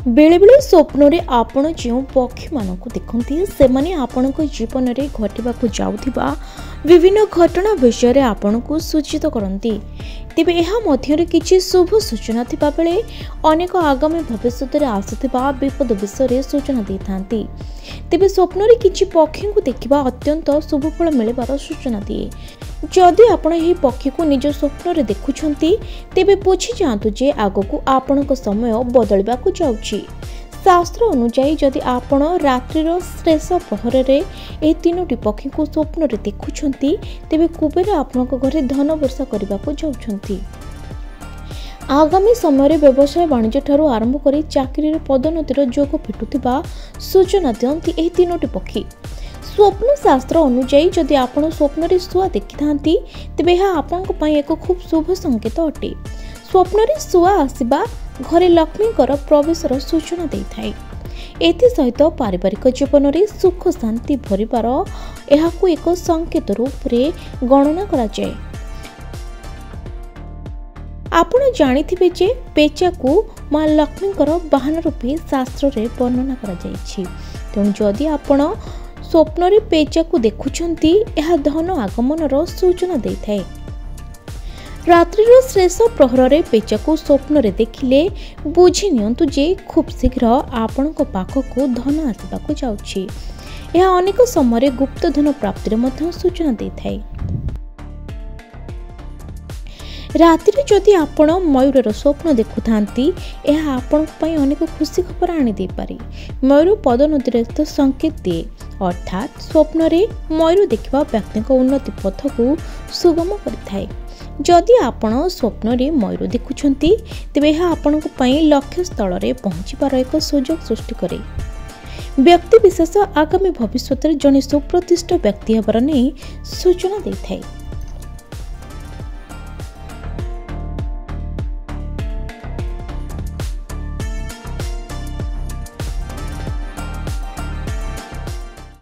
बेले बेले स्वप्न रे आपण जो पक्षी मानक देखते से आपण जीवन में घटवाक जाऊथिबा विभिन्न घटना विषय आपण को सूचित करती। तेबे यह मध्य किछि शुभ सूचना थिबा बेले अनेक आगामी भविष्य में आसुथिबा विपद विषय सूचना देथांती। तेबे स्वप्न रे किछि पक्षी को देखिबा अत्यंत शुभ फल मिलबार सूचना दिए। जदि आपण एही पक्षी को निज स्वप्न रे देखुछंती तेबे बुझी जातु जे आगकू आपणक समय बदलबाकू जाउछि। शास्त्र अनुसार जदि आपण रात्रिर शेष प्रहर रे ए तीनोटी पक्षी को स्वप्न रे देखुछंती तेबे कुबेर आपणक घरे धन वर्षा करबाकू जाउछंती। आगामी समय व्यवसाय वाणिज्य ठारू आरंभ करी चाकरी पदोन्नतिर जोग फिटुथिबा सूचना दियंती एही तीनोटी पक्षी। स्वप्न शास्त्र अनुसार जदि आपण स्वप्न रे शुआ देखि थांती तेबे यह आपनक पई एक खूब शुभ संकेत अटे। स्वप्न रे शुआ आसीबा घरे लक्ष्मीकर प्रवेशर सूचना देइथाय। एथि सहित पारिवारिक जीवन रे सुख शांति भरिबार एहाकू एक संकेत रूप रे गणना करा जाय। आपण जानिथिबे जे पेचाकू मां लक्ष्मीकर वाहन रूपे शास्त्र रे वर्णना करा जायछि। तेणु जदि आपण स्वप्न रे पेचा को देखुछंती यह धन आगमनर सूचना देइथाय। रात्रिर शेष प्रहर रे पेचा को स्वप्न रे देखिले बुझी नियंतु जे खूब शीघ्र आपणक पाखकू धन आसबाकू जाउछि। यह अनेक समय गुप्त धन प्राप्तिर मध्य सूचना देइथाय। रात्रि जदि आपण मयूरर स्वप्न देखुथांती यह आपणक पई अनेक खुशी खबर आनी दे पारे। मयूर पदोन्नतिर संकेत दिए अर्थात स्वप्न रे मयूर देखिबा व्यक्ति उन्नति पथ को सुगम करिथाय। जदि आपण स्वप्न रे मयूर देखुछंती तेबे यह आपणक पई लक्ष्य स्थल रे पहुंचीबार एक सुযোগ सृष्टि करे। व्यक्ति विशेष आगामी भविष्य जने सुप्रतिष्ठ व्यक्ति हेबार नै सूचना देइथाय।